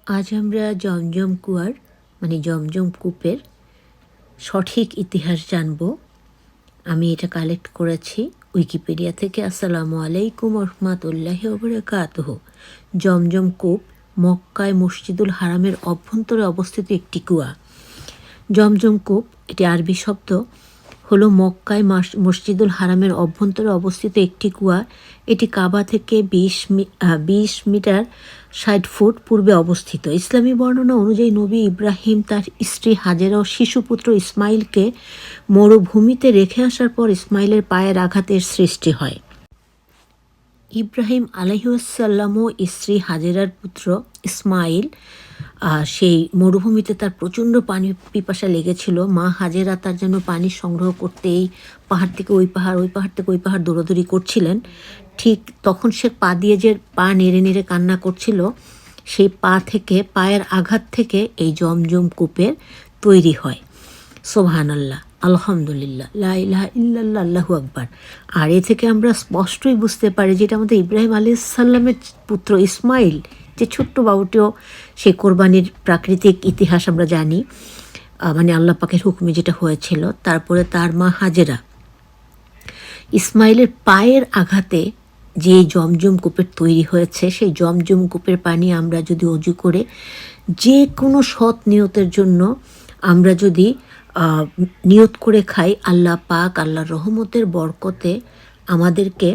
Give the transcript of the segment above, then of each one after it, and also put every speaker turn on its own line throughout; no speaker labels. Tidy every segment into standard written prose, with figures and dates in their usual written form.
আজ আমরা জমজম কুয়ার জমজম কূপের সঠিক ইতিহাস জানব। আমি এটা কালেক্ট করেছি উইকিপিডিয়া থেকে। আসসালামু আলাইকুম রহমাতুল্লাহি ওয়া বারাকাতুহু। জমজম কূপ মক্কায় মসজিদুল হারামের অভ্যন্তরে অবস্থিত একটি কুয়া। জমজম কূপ এটি আরবি শব্দ, হলো মক্কায় মসজিদুল হারামের অভ্যন্তরে অবস্থিত একটি কুয়া। এটি কাবা থেকে 20 মিটার 60 ফুট পূর্বে অবস্থিত। ইসলামী বর্ণনা অনুযায়ী নবী ইব্রাহিম তার স্ত্রী হাজেরা ও শিশুপুত্র ইসমাইলকে মরুভূমিতে রেখে আসার পর ইসমাইলের পায়ের আঘাতের সৃষ্টি হয়। ইব্রাহিম আলাইহিসসালাম ও স্ত্রী হাজেরার পুত্র ইসমাইল সেই মরুভূমিতে তার প্রচণ্ড পানি পিপাসা লেগেছিল। মা হাজেরা তার জন্য পানি সংগ্রহ করতে এই পাহাড় থেকে ওই পাহাড়, ওই পাহাড় থেকে ওই পাহাড় দৌড়াদৌড়ি করছিলেন। ঠিক তখন সে পা দিয়ে যে পা নেড়ে নেড়ে কান্না করছিল, সেই পায়ের আঘাত থেকে এই জমজম কূপের তৈরি হয়। সুবহানাল্লাহ, আলহামদুলিল্লাহ, লা ইলাহা ইল্লাল্লাহ, আল্লাহু আকবার। আর এ থেকে আমরা স্পষ্টই বুঝতে পারি যেটা আমাদের ইব্রাহিম আলাইহিস সালামের পুত্র ইসমাইল, যে ছোট্ট বাবুটিও সেই কোরবানির প্রাকৃতিক ইতিহাস আমরা জানি, আল্লাহ পাকের হুকুমে যেটা হয়েছিল। তারপরে তার মা হাজেরা, ইসমাইলের পায়ের আঘাতে যে জমজম কূপের তৈরি হয়েছে, সেই জমজম কূপের পানি আমরা যদি অজু করে যে কোনো সৎ নিয়তের জন্য আমরা যদি নিয়ত করে খাই, আল্লাহ পাক আল্লাহর রহমতের বরকতে আমাদেরকে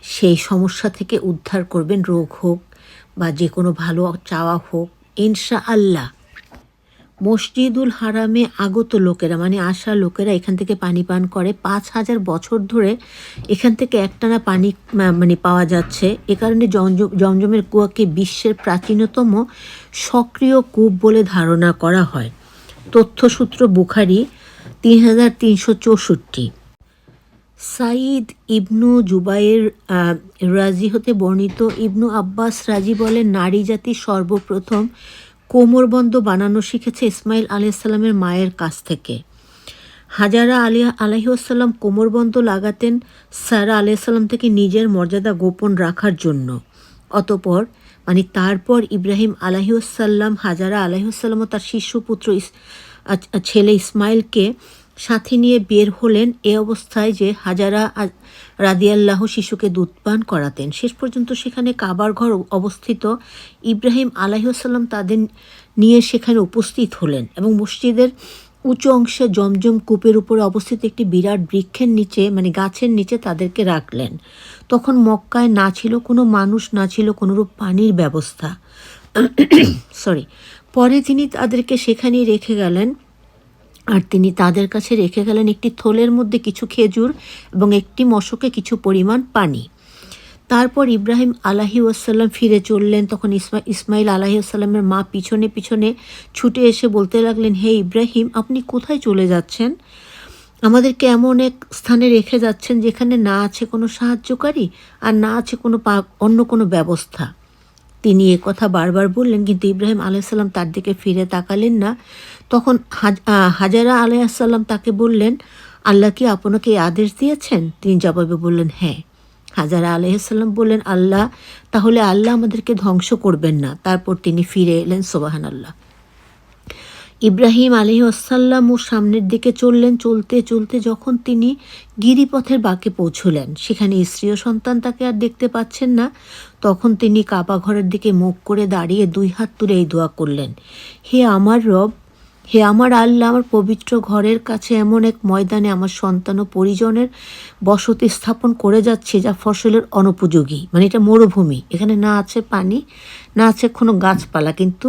সেই সমস্যা থেকে উদ্ধার করবেন। রোগ হোক বা যে কোনো ভালো চাওয়া হোক, ইনশাআল্লাহ। মসজিদুল হারামে আগত লোকেরা আসা লোকেরা এখান থেকে পানি পান করে। 5000 বছর ধরে এখান থেকে একটানা পানি পাওয়া যাচ্ছে। এ কারণে জমজমের কুয়াকে বিশ্বের প্রাচীনতম সক্রিয় কূপ বলে ধারণা করা হয়। তথ্যসূত্র বুখারী 3364। সাইদ ইবনু জুবাইর রাজি হতে বর্ণিত। ইবনু আব্বাস রাজি বলেন, নারী জাতি সর্বপ্রথম কোমরবন্ধ বানানো শিখেছে ইসমাইল আলাইহিসসালামের মায়ের কাছ থেকে। হাজারা আলাইহিসসালাম কোমরবন্ধ লাগাতেন সারা আলাইহিসসালাম থেকে নিজের মর্যাদা গোপন রাখার জন্য। অতপর তারপর ইব্রাহিম আলাইহিসসালাম, হাজারা আলাইহিসসালাম ও তার শিশুপুত্র ছেলে ইসমাইলকে সাথে নিয়ে বের হলেন। এ অবস্থায় যে হাজারা রাদিয়াল্লাহু শিশুকে দুধ পান করাতেন। শেষ পর্যন্ত সেখানে কাবার ঘর অবস্থিত। ইব্রাহিম আলাইহিসসালাম তাদের নিয়ে সেখানে উপস্থিত হলেন এবং মসজিদের উঁচু অংশে জমজম কূপের উপরে অবস্থিত একটি বিরাট বৃক্ষের নিচে গাছের নিচে তাদেরকে রাখলেন। তখন মক্কায় না ছিল কোনো মানুষ, না ছিল কোনোরূপ পানির ব্যবস্থা। পরে তিনি তাদেরকে সেখানেই রেখে গেলেন। আর তিনি তাদের কাছে রেখে গেলেন একটি থলের মধ্যে কিছু খেজুর এবং একটি মশকে কিছু পরিমাণ পানি। তারপর ইব্রাহিম আলাইহিসসালাম ফিরে চললেন। তখন ইসমাইল আলাইহিসসালামের মা পিছনে পিছনে ছুটে এসে বলতে লাগলেন, হে ইব্রাহিম, আপনি কোথায় চলে যাচ্ছেন? আমাদেরকে এমন এক স্থানে রেখে যাচ্ছেন যেখানে না আছে কোনো সাহায্যকারী আর না আছে অন্য কোনো ব্যবস্থা। তিনি এ কথা বারবার বললেন, কিন্তু ইব্রাহিম আলাইহিসসালাম তার দিকে ফিরে তাকালেন না। তখন হাজারা আলাইহিসসালাম তাকে বললেন, আল্লাহ কি আপনাকে এই আদেশ দিয়েছেন? তিনি জবাবে বললেন, হ্যাঁ। হাজারা আলাইহিসসালাম বললেন, তাহলে আল্লাহ আমাদেরকে ধ্বংস করবেন না। তারপর তিনি ফিরে এলেন। সুবহানাল্লাহ। ইব্রাহিম আলাইহিসসালাম ও সামনের দিকে চললেন। চলতে চলতে যখন তিনি গিরিপথের বাঁকে পৌঁছলেন, সেখানে স্ত্রী ও সন্তান তাকে আর দেখতে পাচ্ছেন না। তখন তিনি কাবা ঘরের দিকে মুখ করে দাঁড়িয়ে 2 হাত তুলে এই দোয়া করলেন, হে আমার রব, হে আমার আল্লাহ, আমার পবিত্র ঘরের কাছে এমন এক ময়দানে আমার সন্তান ও পরিজনের বসতি স্থাপন করে যাচ্ছে যা ফসলের অনুপযোগী। এটা মরুভূমি, এখানে না আছে পানি, না আছে কোনো গাছপালা। কিন্তু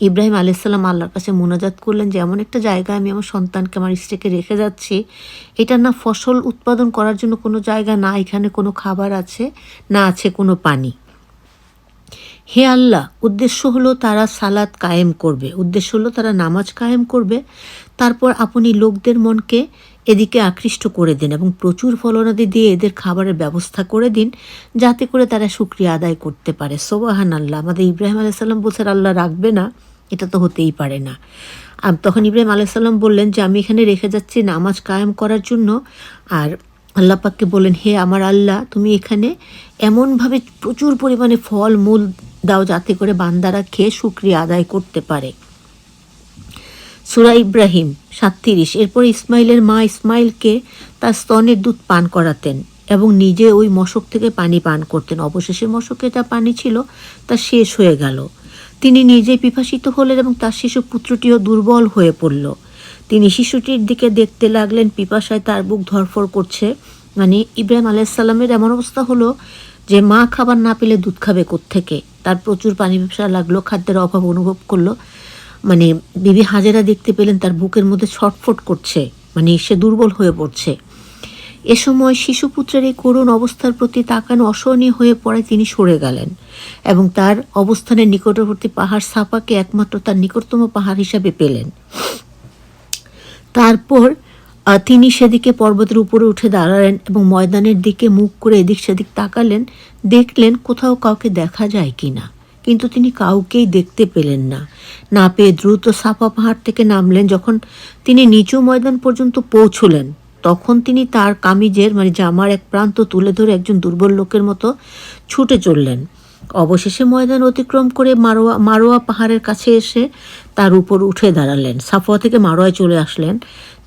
ইব্রাহিম আলাইহিসসালাম আল্লাহর কাছে মুনাজাত করলেন যে এমন একটা জায়গায় আমি আমার সন্তানকে, আমার স্ত্রীকে রেখে যাচ্ছি, এটা না ফসল উৎপাদন করার জন্য কোনো জায়গা, না এখানে কোনো খাবার আছে, না আছে কোনো পানি। হে আল্লাহ, উদ্দেশ্য হলো তারা সালাত কায়েম করবে, উদ্দেশ্য হলো তারা নামাজ কায়েম করবে। তারপর আপনি লোকদের মনকে এদিকে আকৃষ্ট করে দিন এবং প্রচুর ফলনাদি দিয়ে এদের খাবারের ব্যবস্থা করে দিন, যাতে করে তারা শুকরিয়া আদায় করতে পারে। সুবহানাল্লাহ। আমাদের ইব্রাহিম আলাইহিসসালাম বলছেন, আল্লাহ রাখবে না, এটা তো হতেই পারে না। তখন ইব্রাহিম আলাইহিসসালাম বললেন যে আমি এখানে রেখে যাচ্ছি নামাজ কায়েম করার জন্য। আর আল্লাহ পাককে বললেন, হে আমার আল্লাহ, তুমি এখানে এমনভাবে প্রচুর পরিমাণে ফল মূল দাও যাতে করে বান্দারা খেয়ে শুকরিয়া আদায় করতে পারে। সূরা ইব্রাহিম 37। এরপর ইসমাইলের মা ইসমাইলকে তার স্তনের দুধ পান করাতেন এবং নিজে ওই মশক থেকে পানি পান করতেন। অবশেষে মশকে যা পানি ছিল তা শেষ হয়ে গেল। তিনি নিজে পিপাসিত হলেন এবং তার শিশু পুত্রটিও দুর্বল হয়ে পড়ল। তিনি শিশুটির দিকে দেখতে লাগলেন, পিপাসায় তার বুক ধরফর করছে। মানে ইব্রাহিম আলাইহিস সালামের এমন অবস্থা হলো যে মা খাবার না পেলে দুধ খাবে কোত্থেকে। তার প্রচুর পানি পিপাসা লাগলো, খাদ্যের অভাব অনুভব করলো। মানে বিবি হাজেরা দেখতে পেলেন তার বুকের মধ্যে ছটফট করছে, মানে সে দুর্বল হয়ে পড়ছে। এ সময় শিশুপুত্রের এই করুণ অবস্থার প্রতি তাকানো অসহনীয় হয়ে পড়ায় তিনি সরে গেলেন এবং তার অবস্থানের নিকটবর্তী পাহাড় সাফাকে একমাত্র তার নিকটতম পাহাড় হিসাবে পেলেন। তারপর তিনি সেদিকে পর্বতের উপরে উঠে দাঁড়ালেন এবং ময়দানের দিকে মুখ করে এদিক সেদিক তাকালেন, দেখলেন কোথাও কাউকে দেখা যায় কিনা, কিন্তু তিনি কাউকেই দেখতে পেলেন না। না পেয়ে দ্রুত সাফা পাহাড় থেকে নামলেন। যখন তিনি নিচু ময়দান পর্যন্ত পৌঁছলেন তখন তিনি তার কামিজের মানে জামার এক প্রান্ত তুলে ধরে একজন দুর্বল লোকের মতো ছুটে চললেন। অবশেষে ময়দান অতিক্রম করে মারোয়া পাহাড়ের কাছে এসে তার উপর উঠে দাঁড়ালেন। সাফা থেকে মারোয়ায় চলে আসলেন।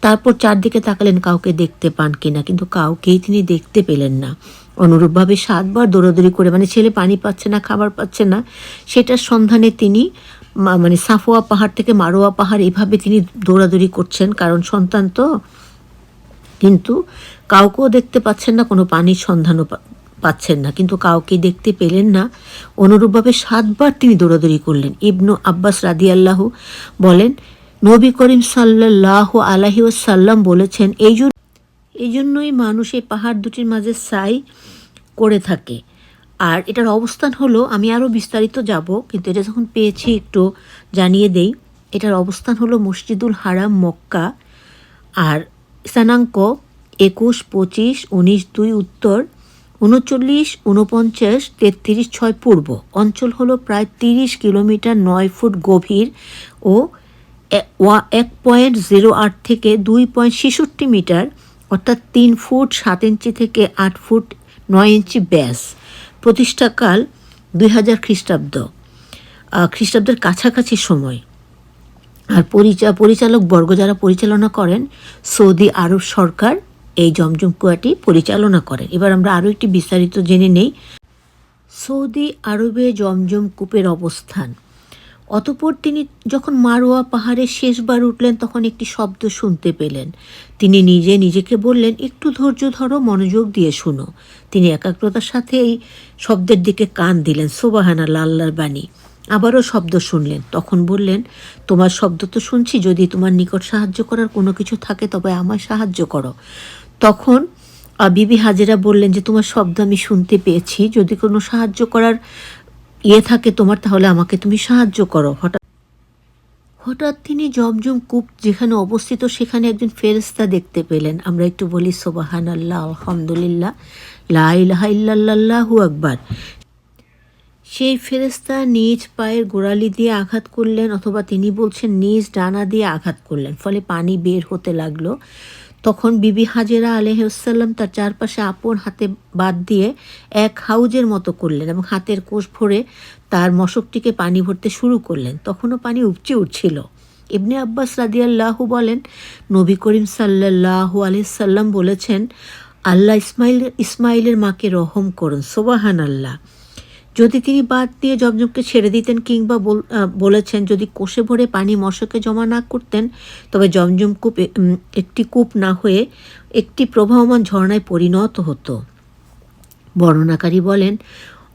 তারপর চারদিকে তাকালেন কাউকে দেখতে পান কিনা, কিন্তু কাউকেই তিনি দেখতে পেলেন না। অনুরূপভাবে 7 বার দৌড়াদৌড়ি করে, মানে ছেলে পানি পাচ্ছে না, খাবার পাচ্ছে না, সেটার সন্ধানে তিনি মানে সাফোয়া পাহাড় থেকে মারোয়া পাহাড় এইভাবে তিনি দৌড়াদৌড়ি করছেন, কারণ সন্তান তো। কিন্তু কাউকেও দেখতে পাচ্ছেন না, কোনো পানির সন্ধানও পাচ্ছেন না, কিন্তু কাউকে দেখতে পেলেন না। অনুরূপভাবে 7 বার তিনি দৌড়াদৌড়ি করলেন। ইবনু আব্বাস রাদিয়াল্লাহু বলেন, নবী করিম সাল্লাল্লাহু আলাইহি ওয়াসাল্লাম বলেছেন, এই জন্যই মানুষ এই পাহাড় দুটির মাঝে সাই করে থাকে। আর এটার অবস্থান হলো, আমি আরও বিস্তারিত যাব, কিন্তু এটা যখন পেয়েছি একটু জানিয়ে দেই। এটার অবস্থান হলো মসজিদুল হারাম মক্কা, আর স্থানাঙ্ক 21, 25, 19, 2 উত্তর, 39, 49, 33, 6 পূর্ব। অঞ্চল হলো প্রায় 30 কিলোমিটার, 9 ফুট গভীর ও 1.08 থেকে 2.66 মিটার, অর্থাৎ 3 ফুট 7 ইঞ্চি থেকে 8 ফুট 9 ইঞ্চি ব্যাস। প্রতিষ্ঠাকাল 2000 খ্রিস্টাব্দের কাছাকাছি সময়। আর পরিচালক বর্গ যারা পরিচালনা করেন, সৌদি আরব সরকার এই জমজম কুয়াটি পরিচালনা করেন। এবার আমরা আরও একটি বিস্তারিত জেনে নেই সৌদি আরবে জমজম কূপের অবস্থান। অতঃপর তিনি যখন মারোয়া পাহাড়ে শেষবার উঠলেন তখন একটি শব্দ শুনতে পেলেন। তিনি নিজেকে বললেন, একটু ধৈর্য ধরো, মনোযোগ দিয়ে শুনো। তিনি একাগ্রতার সাথে এই শব্দের দিকে কান দিলেন। সুবহানাল্লাহ, আল্লাহর বাণী। আবারও শব্দ শুনলেন, তখন বললেন, তোমার শব্দ তো শুনছি, যদি তোমার নিকট সাহায্য করার কোনো কিছু থাকে তবে আমায় সাহায্য করো। তখন বিবি হাজেরা বললেন যে, তোমার শব্দ আমি শুনতে পেয়েছি, যদি কোনো সাহায্য করার থাকে তোমার, তাহলে আমাকে তুমি সাহায্য করো। হঠাৎ তিনি জমজম কূপ যেখানে অবস্থিত সেখানে একজন ফেরেশতা দেখতে পেলেন। আমরা একটু বলি সুবহানাল্লাহ, আলহামদুলিল্লাহ, লা ইলাহা ইল্লাল্লাহু আকবার। সেই ফেরেশতা নিজ পায়ের গোড়ালি দিয়ে আঘাত করলেন, অথবা তিনি বলছেন নিজ ডানা দিয়ে আঘাত করলেন, ফলে পানি বের হতে লাগলো। তখন বিবি হাজেরা আলাইহিসসালাম তার চারপাশে আপন হাতে বাদ দিয়ে এক হাউজের মতো করলেন এবং হাতের কোষ ভরে তার মশকটিকে পানি ভরতে শুরু করলেন। তখনও পানি উপচে উঠছিল। ইবনে আব্বাস রাদিয়াল্লাহু বলেন, নবী করিম সাল্লাল্লাহু আলাইহি সাল্লাম বলেছেন, আল্লাহ ইসমাইলের মাকে রহম করুন। সুবহানাল্লাহ। যদি তিনি বাদ দিয়ে জমজমকে ছেড়ে দিতেন, কিংবা বলেছেন যদি কোষে ভরে পানি মশকে জমা না করতেন, তবে জমজম কূপ একটি কূপ না হয়ে একটি প্রবাহমান ঝর্ণায় পরিণত হতো। বর্ণনাকারী বলেন,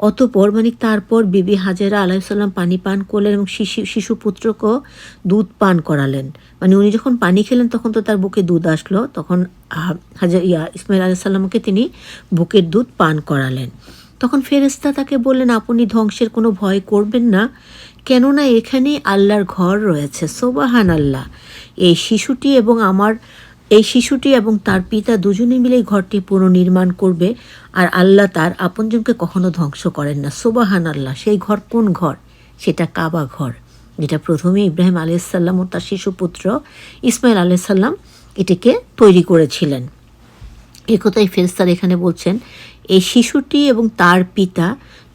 অতঃপর তারপর বিবি হাজেরা আলাইহিসসালাম পানি পান করলেন এবং শিশুপুত্রকেও দুধ পান করালেন। উনি যখন পানি খেলেন তখন তো তার বুকে দুধ আসলো, তখন ইসমাইল আলাইহিসসালামকে তিনি বুকের দুধ পান করালেন। তখন ফেরেশতা তাকে বললেন, আপনি ধ্বংসের কোনো ভয় করবেন না, কেননা এখানে আল্লাহর ঘর রয়েছে। সুবহানাল্লাহ। এই শিশুটি এবং তার পিতা দুজনে মিলে এই ঘরটি পুনর্নির্মাণ করবে, আর আল্লাহ তার আপনজনকে কখনো ধ্বংস করেন না। সুবহানাল্লাহ। সেই ঘর কোন ঘর? সেটা কাবা ঘর, যেটা প্রথমে ইব্রাহিম আলাইহিসসালাম ও তার শিশুপুত্র ইসমাইল আলাইহিসসালাম এটিকে তৈরি করেছিলেন। একথাই ফেরেশতারা এখানে বলছেন, এই শিশুটি এবং তার পিতা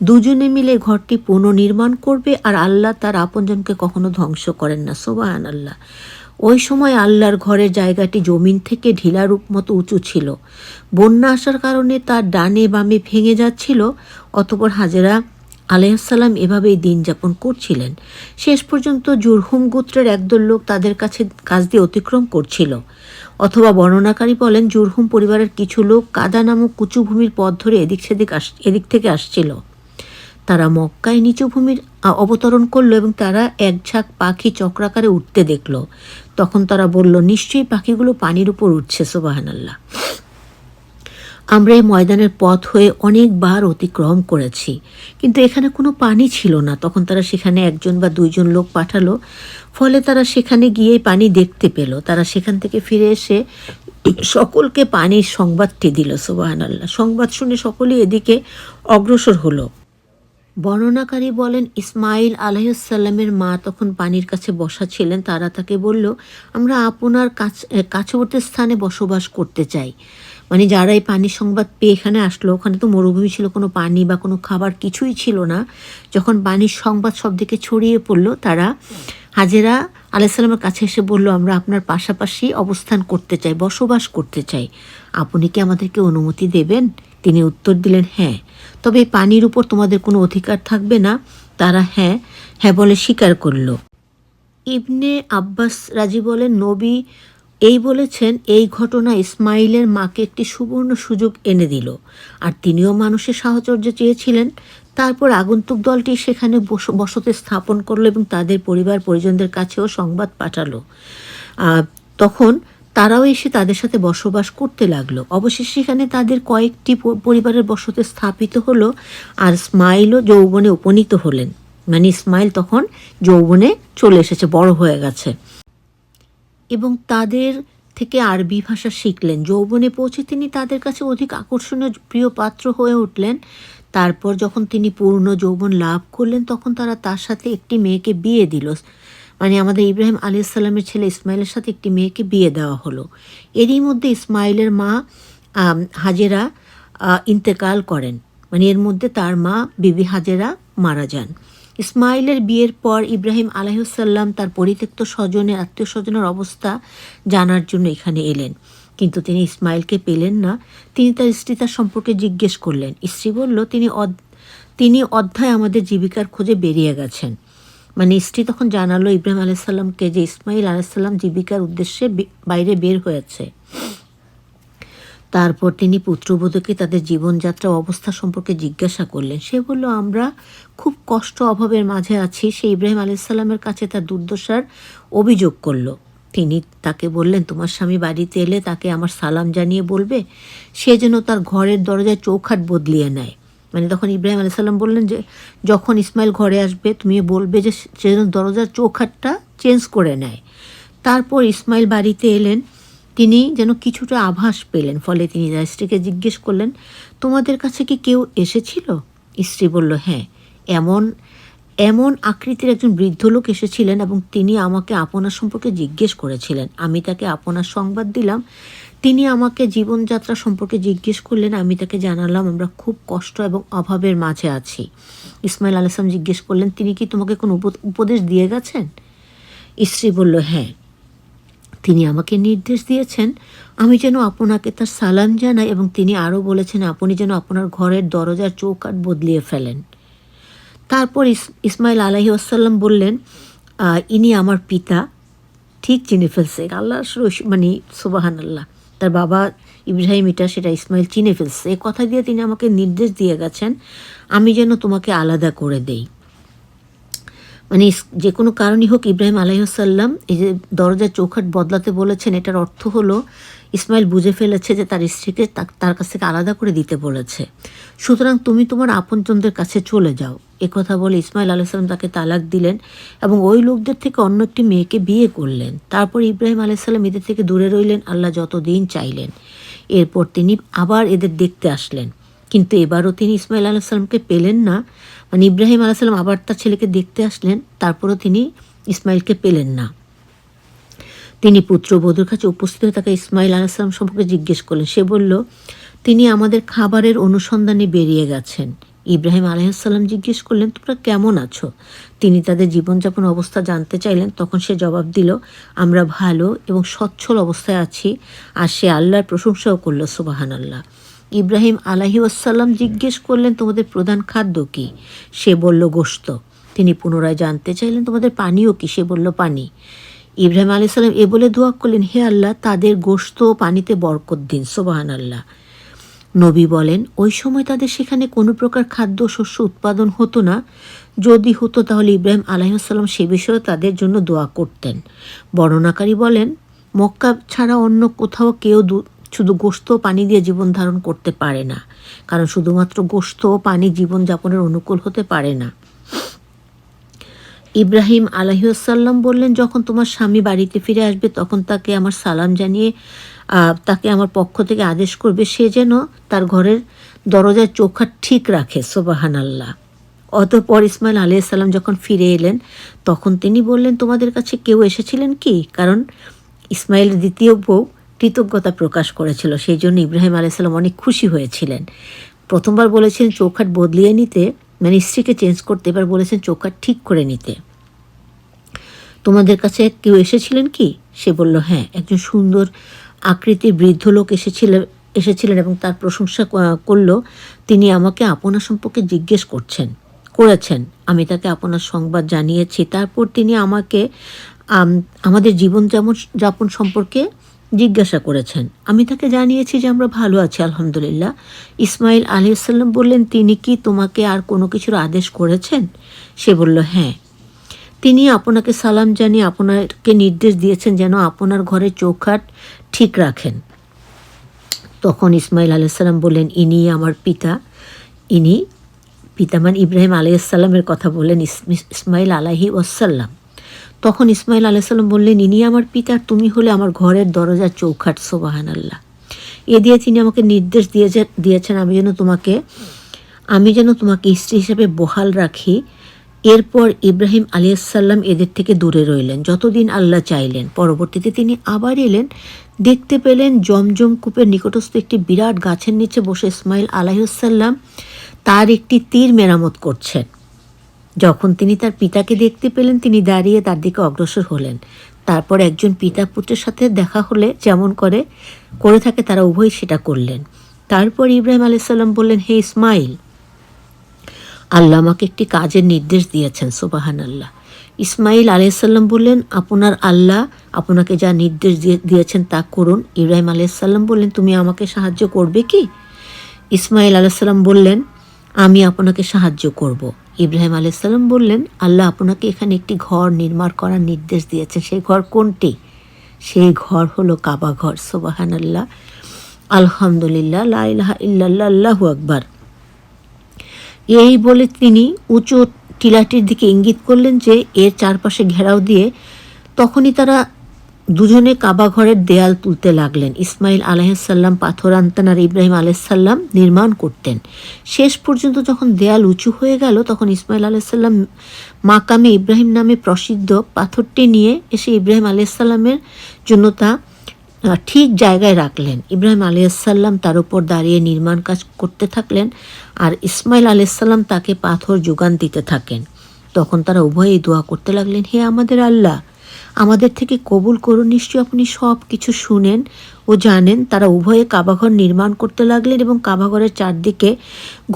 দুজনে মিলে ঘরটি পুনর্নির্মাণ করবে, আর আল্লাহ তার আপনজনকে কখনো ধ্বংস করেন না। সুবহানাল্লাহ। ওই সময় আল্লাহর ঘরের জায়গাটি জমিন থেকে ঢিলারূপ মতো উঁচু ছিল। বন্যা আসার কারণে তার ডানে বামে ভেঙে যাচ্ছিল। অতঃপর হাজেরা আলাইহিসসালাম এভাবেই দিন যাপন করছিলেন। শেষ পর্যন্ত জুরহুম গোত্রের একদল লোক তাদের কাছ দিয়ে অতিক্রম করছিল। অথবা বর্ণনাকারী বলেন, জুরহুম পরিবারের কিছু লোক কাদা নামক উঁচু ভূমির পথ ধরে এদিক থেকে আসছিল। তারা মক্কায় নিচু ভূমির অবতরণ করলো এবং তারা এক ঝাঁক পাখি চক্রাকারে উঠতে দেখল। তখন তারা বলল, নিশ্চয়ই পাখিগুলো পানির উপর উঠছে। সুবহানাল্লাহ। আমরা এই ময়দানের পথ হয়ে অনেকবার অতিক্রম করেছি, কিন্তু এখানে কোনো পানি ছিল না। তখন তারা সেখানে একজন বা দুইজন লোক পাঠালো। ফলে তারা সেখানে গিয়ে পানি দেখতে পেল। তারা সেখান থেকে ফিরে এসে সকলকে পানির সংবাদটি দিল। সুবহানাল্লাহ। সংবাদ শুনে সকলেই এদিকে অগ্রসর হলো। বর্ণনাকারী বলেন, ইসমাইল আলাইহিসসালামের মা তখন পানির কাছে বসা ছিলেন। তারা তাকে বলল, আমরা আপনার কাছবর্তী স্থানে বসবাস করতে চাই। মানে যারা এই পানির সংবাদ পেয়ে এখানে আসলো, ওখানে তো মরুভূমি ছিল, কোনো পানি বা কোনো খাবার কিছুই ছিল না। যখন পানির সংবাদ সব দিকে ছড়িয়ে পড়লো, তারা হাজেরা আলাইহিসসালামের কাছে এসে বলল, আমরা আপনার পাশাপাশি অবস্থান করতে চাই, বসবাস করতে চাই। আপনি কি আমাদেরকে অনুমতি দেবেন? তিনি উত্তর দিলেন, হ্যাঁ, তবে এই পানির উপর তোমাদের কোনো অধিকার থাকবে না। তারা হ্যাঁ হ্যাঁ বলে স্বীকার করল। ইবনে আব্বাস রাজি বলেন, নবী এই বলেছেন, এই ঘটনা ইসমাইলের মাকে একটি সুবর্ণ সুযোগ এনে দিল, আর তিনিও মানুষের সাহচর্য চেয়েছিলেন। তারপর আগন্তুক দলটি সেখানে বসতি স্থাপন করলো এবং তাদের পরিবার পরিজনদের কাছেও সংবাদ পাঠালো। তখন তারাও এসে তাদের সাথে বসবাস করতে লাগলো। অবশেষে সেখানে তাদের কয়েকটি পরিবারের বসতি স্থাপিত হলো, আর ইসমাইলও যৌবনে উপনীত হলেন। মানে ইসমাইল তখন যৌবনে চলে এসেছে, বড় হয়ে গেছে, এবং তাদের থেকে আরবি ভাষা শিখলেন। যৌবনে পৌঁছে তিনি তাদের কাছে অধিক আকর্ষণীয় প্রিয় পাত্র হয়ে উঠলেন। তারপর যখন তিনি পূর্ণ যৌবন লাভ করলেন, তখন তারা তার সাথে একটি মেয়েকে বিয়ে দিল। মানে আমাদের ইব্রাহিম আলাইহিসসালামের ছেলে ইসমাইলের সাথে একটি মেয়েকে বিয়ে দেওয়া হলো। এরই মধ্যে ইসমাইলের মা হাজেরা ইন্তেকাল করেন। মানে এর মধ্যে তার মা বিবি হাজেরা মারা যান। ইসমাইলের বিয়ের পর ইব্রাহিম আলাইহিসসালাম তার পরিত্যক্ত আত্মীয় স্বজনের অবস্থা জানার জন্য এখানে এলেন, কিন্তু তিনি ইসমাইলকে পেলেন না। তিনি তার স্ত্রী তার সম্পর্কে জিজ্ঞেস করলেন। স্ত্রী বলল, তিনি অধ্যায় আমাদের জীবিকার খোঁজে বেরিয়ে গেছেন। মানে স্ত্রী তখন জানালো ইব্রাহিম আলাইহিসসালামকে যে ইসমাইল আলাইহিসসালাম জীবিকার উদ্দেশ্যে বাইরে বের হয়েছে। তারপর তিনি পুত্রবধূকে তাদের জীবনযাত্রা অবস্থা সম্পর্কে জিজ্ঞাসা করলেন। সে বলল, আমরা খুব কষ্ট অভাবের মাঝে আছি। সে ইব্রাহিম আলাইহিসসালামের কাছে তার দুর্দশার অভিযোগ করল। তিনি তাকে বললেন, তোমার স্বামী বাড়িতে এলে তাকে আমার সালাম জানিয়ে বলবে সে যেন তার ঘরের দরজায় চৌখাট বদলিয়ে নেয়। মানে তখন ইব্রাহিম আলাইহিসসালাম বললেন যে যখন ইসমাইল ঘরে আসবে তুমি বলবে যে সে যেন দরজার চৌখাটটা চেঞ্জ করে নেয়। তারপর ইসমাইল বাড়িতে এলেন। তিনি যেন কিছুটা আভাস পেলেন। ফলে তিনি তার স্ত্রীকে জিজ্ঞেস করলেন, তোমাদের কাছে কি কেউ এসেছিল? স্ত্রী বলল, হ্যাঁ, এমন আকৃতির একজন বৃদ্ধ লোক এসেছিলেন এবং তিনি আমাকে আপনার সম্পর্কে জিজ্ঞেস করেছিলেন। আমি তাকে আপনার সংবাদ দিলাম। তিনি আমাকে জীবনযাত্রা সম্পর্কে জিজ্ঞেস করলেন। আমি তাকে জানালাম আমরা খুব কষ্ট এবং অভাবের মাঝে আছি। ইসমাইল আলাইহিসসালাম জিজ্ঞেস করলেন, তিনি কি তোমাকে কোনো উপদেশ দিয়ে গেছেন? স্ত্রী বলল, হ্যাঁ, তিনি আমাকে নির্দেশ দিয়েছেন আমি যেন আপনাকে তার সালাম জানাই, এবং তিনি আরও বলেছেন আপনি যেন আপনার ঘরের দরজার চৌকাঠ বদলিয়ে ফেলেন। তারপর ইসমাইল আলাইহিসসালাম বললেন, ইনি আমার পিতা। ঠিক চিনে ফেলছে আল্লাহ, মানে সুবহানাল্লাহ, তার বাবা ইব্রাহিম সেটা ইসমাইল চিনে ফেলছে। এ কথা দিয়ে তিনি আমাকে নির্দেশ দিয়ে গেছেন আমি যেন তোমাকে আলাদা করে দেই। মানে যে কোনো কারণই হোক ইব্রাহিম আলাইহিসসালাম এই যে দরজার চৌখাট বদলাতে বলেছেন, এটার অর্থ হলো ইসমাইল বুঝে ফেলেছে যে তার স্ত্রীকে তার কাছ থেকে আলাদা করে দিতে বলেছে। সুতরাং তুমি তোমার আপনজনদের কাছে চলে যাও। কথা বলে ইসমাইল আলাইহিসসালাম তাকে তালাক দিলেন এবং ওই লোকদের থেকে অন্য একটি মেয়েকে বিয়ে করলেন। তারপর ইব্রাহিম আলাইহিসসালাম এদের থেকে দূরে রইলেন আল্লাহ যতদিন চাইলেন। এরপর তিনি আবার এদের দেখতে আসলেন, কিন্তু এবারও তিনি ইসমাইল আলাইহিসসালামকে পেলেন না। মানে ইব্রাহিম আলাইহিসসালাম আবার তার ছেলেকে দেখতে আসলেন, তারপরও তিনি ইসমাইলকে পেলেন না। তিনি পুত্রবধূর কাছে উপস্থিত হয়ে তাকে ইসমাইল আলাইহিসসালাম সম্পর্কে জিজ্ঞেস করলেন। সে বলল, তিনি আমাদের খাবারের অনুসন্ধানে বেরিয়ে গেছেন। ইব্রাহিম আলাইহিসসালাম জিজ্ঞেস করলেন, তোমরা কেমন আছো? তিনি তাদের জীবনযাপন অবস্থা জানতে চাইলেন। তখন সে জবাব দিল, আমরা ভালো এবং সচ্ছল অবস্থায় আছি। আর সে আল্লাহর প্রশংসাও করল, সুবহানাল্লাহ। ইব্রাহিম আলাইহিসসালাম জিজ্ঞেস করলেন, তোমাদের প্রধান খাদ্য কী? সে বলল, গোশত। তিনি পুনরায় জানতে চাইলেন, তোমাদের পানীয় কী? সে বলল, পানি। ইব্রাহিম আলাইহিস সালাম এ বলে দোয়া করলেন, হে আল্লাহ, তাদের গোশত ও পানিতে বরকত দিন, সুবহানাল্লাহ। নবী বলেন, ওই সময় তাদের সেখানে কোনো প্রকার খাদ্য শস্য উৎপাদন হতো না। যদি হতো তাহলে ইব্রাহিম আলাইহিসসালাম সে বিষয়ে তাদের জন্য দোয়া করতেন। বর্ণনাকারী বলেন, মক্কা ছাড়া অন্য কোথাও কেউ শুধু গোশত ও পানি দিয়ে জীবন ধারণ করতে পারে না, কারণ শুধুমাত্র গোশত ও পানি জীবনযাপনের অনুকূল হতে পারে না। ইব্রাহিম আলাইহিসসালাম বললেন, যখন তোমার স্বামী বাড়িতে ফিরে আসবে তখন তাকে আমার সালাম জানিয়ে তাকে আমার পক্ষ থেকে আদেশ করবে সে যেন তার ঘরের দরজার চৌকাঠ ঠিক রাখে, সুবহানাল্লাহ। অতঃপর ইসমাইল আলাইহিস সালাম যখন ফিরে এলেন তখন তিনি বললেন, তোমাদের কাছে কেউ এসেছিলেন কি? কারণ ইসমাইলের দ্বিতীয় বউ কৃতজ্ঞতা প্রকাশ করেছিল, সেই জন্য ইব্রাহিম আলাইহিস সালাম অনেক খুশি হয়েছিলেন। প্রথমবার বলেছেন চৌকাঠ বদলিয়ে নিতে, মানে স্ত্রীকে চেঞ্জ করতে, এবার বলেছেন চৌকাঠ ঠিক করে নিতে। তোমাদের কাছে কেউ এসেছিলেন কি? সে বলল, হ্যাঁ, একজন সুন্দর আকৃতির বৃদ্ধ লোক এসেছিলেন এবং তার প্রশংসা করল। তিনি আমাকে আপনার সম্পর্কে জিজ্ঞেস করেছেন। আমি তাকে আপনার সংবাদ জানিয়েছি। তারপর তিনি আমাকে আমাদের যাপন সম্পর্কে জিজ্ঞাসা করেছেন। আমি তাকে জানিয়েছি যে আমরা ভালো আছি, আলহামদুলিল্লাহ। ইসমাইল আলাইহিসসালাম বললেন, তিনি কি তোমাকে আর কোনো কিছুর আদেশ করেছেন? সে বলল, হ্যাঁ, তিনি আপনাকে সালাম জানিয়ে আপনাকে নির্দেশ দিয়েছেন যেন আপনার ঘরে চৌকাঠ ঠিক রাখেন। তখন ইসমাইল আলাইহিসসালাম বললেন, ইনি আমার পিতা। পিতা মানে ইব্রাহিম আলাইহিসসালামের কথা বললেন ইসমাইল আলাইহি ওয়াসাল্লাম। তখন ইসমাইল আলাইহিসসালাম বললেন, ইনি আমার পিতা, তুমি হলে আমার ঘরের দরজার চৌকাঠ, সুবহানাল্লাহ। এ দিয়ে তিনি আমাকে নির্দেশ দিয়েছেন আমি যেন তোমাকে স্ত্রী হিসেবে বহাল রাখি। এরপর ইব্রাহিম আলাইহিসসালাম এদের থেকে দূরে রইলেন যতদিন আল্লাহ চাইলেন। পরবর্তীতে তিনি আবার এলেন, দেখতে পেলেন জমজম কূপের নিকটস্থ একটি বিরাট গাছের নিচে বসে ইসমাইল আলাইহিসসালাম তার একটি তীর মেরামত করছেন। যখন তিনি তার পিতাকে দেখতে পেলেন তিনি দাঁড়িয়ে তার দিকে অগ্রসর হলেন। তারপর একজন পিতা পুত্রের সাথে দেখা হলে যেমন করে থাকে তারা উভয় সেটা করলেন। তারপর ইব্রাহিম আলাইহিসসালাম বললেন, হে ইসমাইল, আল্লাহ আমাকে একটি কাজের নির্দেশ দিয়েছেন, সুবহানাল্লাহ। ইসমাইল আলাইহিসসালাম বললেন, আপনার আল্লাহ আপনাকে যা নির্দেশ দিয়েছেন তা করুন। ইব্রাহিম আলাইহিসসালাম বললেন, তুমি আমাকে সাহায্য করবে কি? ইসমাইল আলাইহিসসালাম বললেন, আমি আপনাকে সাহায্য করব। ইব্রাহিম আলাইহিসসালাম বললেন, আল্লাহ আপনাকে এখানে একটি ঘর নির্মাণ করার নির্দেশ দিয়েছেন। সেই ঘর কোনটি? সেই ঘর হলো কাবা ঘর, সুবহানাল্লাহ, আলহামদুলিল্লাহ, লা ইলাহা ইল্লাল্লাহ, আল্লাহু আকবার। এই বলে তিনি উঁচু টিলাটির দিকে ইঙ্গিত করলেন যে এর চারপাশে ঘেরাও দিয়ে। তখনই তারা দুজনে কাবা ঘরের দেয়াল তুলতে লাগলেন। ইসমাইল আলাইহিসসালাম পাথর আনতেন আর ইব্রাহিম আলাইহিসসালাম নির্মাণ করতেন। শেষ পর্যন্ত যখন দেয়াল উঁচু হয়ে গেল তখন ইসমাইল আলাইহিসসালাম মাকামে ইব্রাহিম নামে প্রসিদ্ধ পাথরটি নিয়ে এসে ইব্রাহিম আলাইহিসসালামের জন্য তা ঠিক জায়গায় রাখলেন। ইব্রাহিম আলাইহিসসালাম তার উপর দাঁড়িয়ে নির্মাণ কাজ করতে থাকলেন আর ইসমাইল আলাইহিসসালাম তাকে পাথর যোগান দিতে থাকেন। তখন তারা উভয়েই দোয়া করতে লাগলেন, হে আমাদের আল্লাহ, আমাদের থেকে কবুল করুন, নিশ্চয়ই আপনি সব কিছু শুনেন ও জানেন। তারা উভয়ে কাবাঘর নির্মাণ করতে লাগলেন এবং কাবাঘরের চারদিকে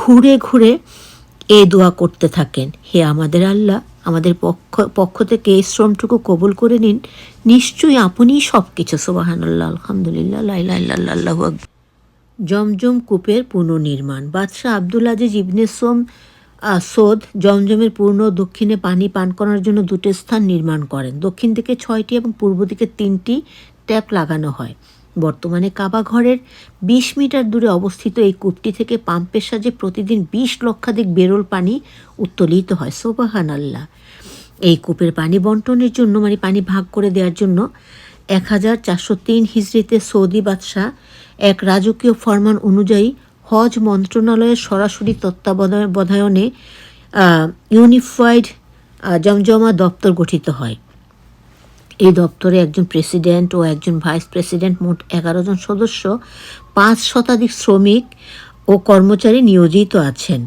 ঘুরে ঘুরে এই দোয়া করতে থাকেন, হে আমাদের আল্লাহ, আমাদের পক্ষ থেকে এই শ্রমটুকু কবুল করে নিন, নিশ্চয়ই আপনিই সব কিছু, সুবহানাল্লাহ, আলহামদুলিল্লাহ, লা ইলাহা ইল্লাল্লাহ, আল্লাহু আকবার। জমজম কূপের পুনর্নির্মাণ। বাদশাহ আব্দুল আজিজ ইবনে সৌদ জমজমের পূর্ণ দক্ষিণে পানি পান করার জন্য দুটি স্থান নির্মাণ করেন। দক্ষিণ দিকে 6টি এবং পূর্ব দিকে 3টি ট্যাপ লাগানো হয়। বর্তমানে কাবা ঘরের 20 মিটার দূরে অবস্থিত এই কূপটি থেকে পাম্পের সাহায্যে প্রতিদিন 20 লক্ষাধিক বেরোল পানি উত্তোলিত হয়, সুবহানাল্লাহ। এই কূপের পানি বন্টনের জন্য পানি ভাগ করে দেওয়ার জন্য 1403 হিজরিতে সৌদি বাদশাহ এক রাজকীয় ফরমান অনুযায়ী হজ মন্ত্রণালয়ের সরাসরি তত্ত্বাবধানে ইউনিফাইড জমজমা দপ্তর গঠিত হয়। এই দপ্তরে একজন প্রেসিডেন্ট ও একজন ভাইস প্রেসিডেন্ট, মোট 11 জন সদস্য, 5 শতাধিক শ্রমিক ও কর্মচারী নিয়োজিত আছেন।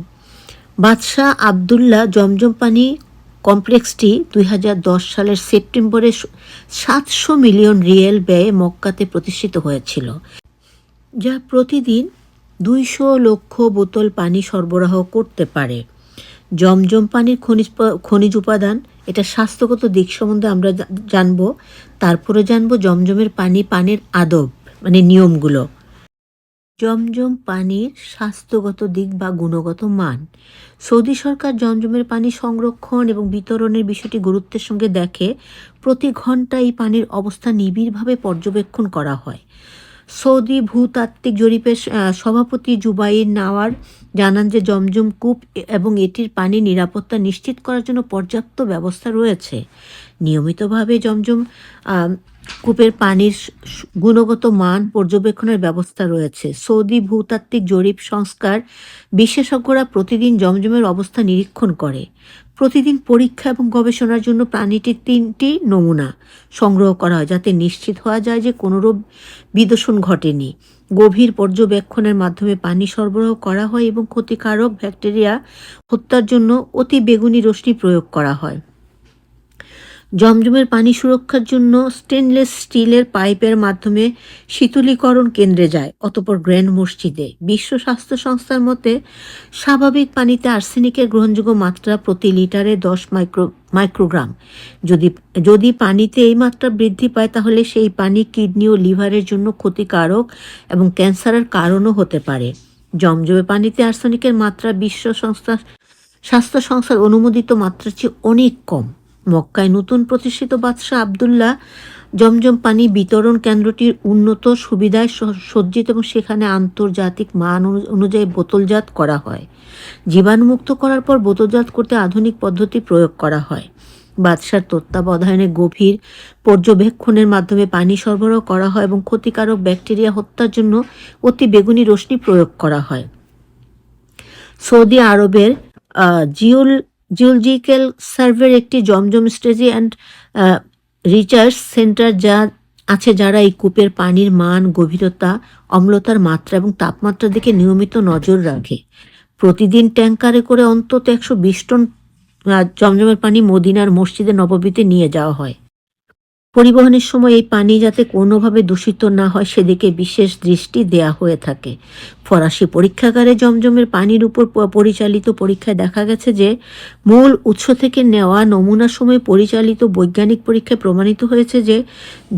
বাদশাহ আবদুল্লাহ জমজম পানি কমপ্লেক্সটি 2010 সালের সেপ্টেম্বরে 700 মিলিয়ন রিয়াল ব্যয়ে মক্কাতে প্রতিষ্ঠিত হয়েছিল, যা প্রতিদিন 200 লক্ষ বোতল পানি সরবরাহ করতে পারে। জমজম পানির খনিজ উপাদান, এটা স্বাস্থ্যগত দিক সম্বন্ধে আমরা জানবো। তারপরে জানবো জমজমের পানির আদব, মানে নিয়মগুলো। জমজম পানির স্বাস্থ্যগত দিক বা গুণগত মান। সৌদি সরকার জমজমের পানি সংরক্ষণ এবং বিতরণের বিষয়টি গুরুত্বের সঙ্গে দেখে। প্রতি ঘন্টা এই পানির অবস্থা নিবিড়ভাবে পর্যবেক্ষণ করা হয়। সৌদি ভূতাত্ত্বিক জরিপের সভাপতি জুবাইর নাওয়ার জানান যে জমজম কূপ এবং এটির পানি নিরাপত্তা নিশ্চিত করার জন্য পর্যাপ্ত ব্যবস্থা রয়েছে। নিয়মিতভাবে জমজম কূপের পানির গুণগত মান পর্যবেক্ষণের ব্যবস্থা রয়েছে। সৌদি ভূতাত্ত্বিক জরিপ সংস্থার বিশেষজ্ঞরা প্রতিদিন জমজমের অবস্থা নিরীক্ষণ করে। প্রতিদিন পরীক্ষা এবং গবেষণার জন্য প্রাণীটির 3টি নমুনা সংগ্রহ করা হয়, যাতে নিশ্চিত হওয়া যায় যে কোনোরূপ বিদূষণ ঘটেনি। গভীর পর্যবেক্ষণের মাধ্যমে পানি সরবরাহ করা হয় এবং ক্ষতিকারক ব্যাকটেরিয়া হত্যার জন্য অতি বেগুনি রশ্মি প্রয়োগ করা হয়। জমজমের পানি সুরক্ষার জন্য স্টেনলেস স্টিলের পাইপের মাধ্যমে শীতলীকরণ কেন্দ্রে যায়, অতঃপর গ্র্যান্ড মসজিদে। বিশ্ব স্বাস্থ্য সংস্থার মতে স্বাভাবিক পানিতে আর্সেনিকের গ্রহণযোগ্য মাত্রা প্রতি লিটারে 10 মাইক্রোগ্রাম। যদি পানিতে এই মাত্রা বৃদ্ধি পায় তাহলে সেই পানি কিডনি ও লিভারের জন্য ক্ষতিকারক এবং ক্যান্সারের কারণও হতে পারে। জমজমের পানিতে আর্সেনিকের মাত্রা বিশ্ব স্বাস্থ্য সংস্থার অনুমোদিত মাত্রার চেয়ে অনেক কম। মক্কায় নতুন প্রতিষ্ঠিত বাদশাহ আবদুল্লাহ জমজম পানি বিতরণ কেন্দ্রটির উন্নত সুবিধায় সজ্জিত এবং সেখানে আন্তর্জাতিক মান অনুযায়ী বোতলজাত করা হয়। জীবাণুমুক্ত করার পর বোতলজাত করতে আধুনিক পদ্ধতি প্রয়োগ করা হয়। বাদশার তত্ত্বাবধানে গভীর পর্যবেক্ষণের মাধ্যমে পানি সরবরাহ করা হয় এবং ক্ষতিকারক ব্যাকটেরিয়া হত্যার জন্য অতি বেগুনি রশ্মি প্রয়োগ করা হয়। সৌদি আরবের জিওলজিক্যাল সার্ভের একটি জমজম স্টাডি অ্যান্ড রিসার্চ সেন্টার যারা এই কূপের পানির মান, গভীরতা, অম্লতার মাত্রা এবং তাপমাত্রার দিকে নিয়মিত নজর রাখে। প্রতিদিন ট্যাঙ্কারে করে অন্তত 120 টন জমজমের পানি মদিনার মসজিদে নববীতে নিয়ে যাওয়া হয়। পরিবহনের সময় এই পানি যাতে কোনোভাবে দূষিত না হয় সেদিকে বিশেষ দৃষ্টি দেয়া হয়ে থাকে। ফরাসি পরীক্ষাগারে জমজমের পানির উপর পরিচালিত পরীক্ষায় দেখা গেছে যে মূল উৎস থেকে নেওয়া নমুনার সময় পরিচালিত বৈজ্ঞানিক পরীক্ষায় প্রমাণিত হয়েছে যে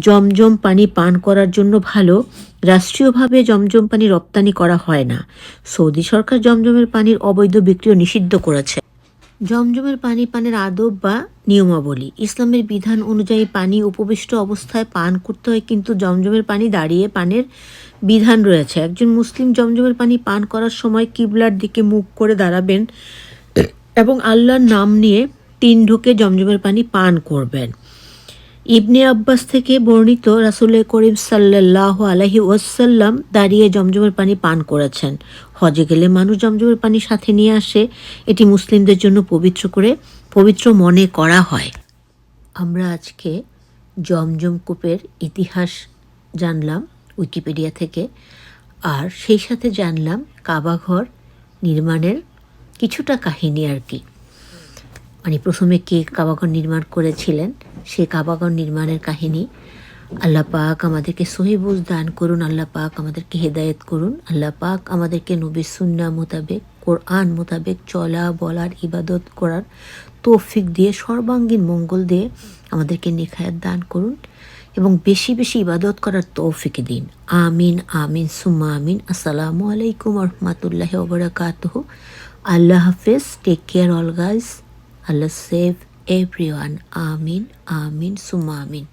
জমজম পানি পান করার জন্য ভালো। রাষ্ট্রীয়ভাবে জমজম পানি রপ্তানি করা হয় না। সৌদি সরকার জমজমের পানির অবৈধ বিক্রিও নিষিদ্ধ করেছে। জমজমের পানি পানের আদব বা নিয়মাবলী। ইসলামের বিধান অনুযায়ী পানি উপবিষ্ট অবস্থায় পান করতে হয়, কিন্তু জমজমের পানি দাঁড়িয়ে পানের বিধান রয়েছে। একজন মুসলিম জমজমের পানি পান করার সময় কিবলার দিকে মুখ করে দাঁড়াবেন এবং আল্লাহর নাম নিয়ে 3 ঢোকে জমজমের পানি পান করবেন। ইবনে আব্বাস থেকে বর্ণিত, রাসূল করিম সাল্লাল্লাহু আলাইহি ওয়াসাল্লাম দাঁড়িয়ে জমজমের পানি পান করেছেন। হজে গেলে মানুষ জমজমের পানি সাথে নিয়ে আসে, এটি মুসলিমদের জন্য পবিত্র মনে করা হয়। আমরা আজকে জমজম কূপের ইতিহাস জানলাম উইকিপিডিয়া থেকে, আর সেই সাথে জানলাম কাবাঘর নির্মাণের কিছুটা কাহিনী আর কি। মানে প্রথমে কে কাবাঘর নির্মাণ করেছিলেন, সে কাবাঘর নির্মাণের কাহিনী। আল্লাহ পাক আমাদেরকে সহি বুঝ দান করুন, আল্লাহ পাক আমাদেরকে হেদায়েত করুন, আল্লাহ পাক আমাদেরকে নবীর সুন্নাহ মোতাবেক, কোরআন মোতাবেক চলা বলার, ইবাদত করার তৌফিক দিয়ে, সর্বাঙ্গীন মঙ্গল দিয়ে আমাদেরকে নেখায়াত দান করুন এবং বেশি বেশি ইবাদত করার তৌফিক দিন। আমিন আমিন সুম্মা আমিন। আসসালামু আলাইকুম ওয়া রাহমাতুল্লাহি ওয়া বারাকাতুহু। আল্লাহ হাফেজ। Take care all guys. Allah save everyone. Amin, Amin, Summa Amin.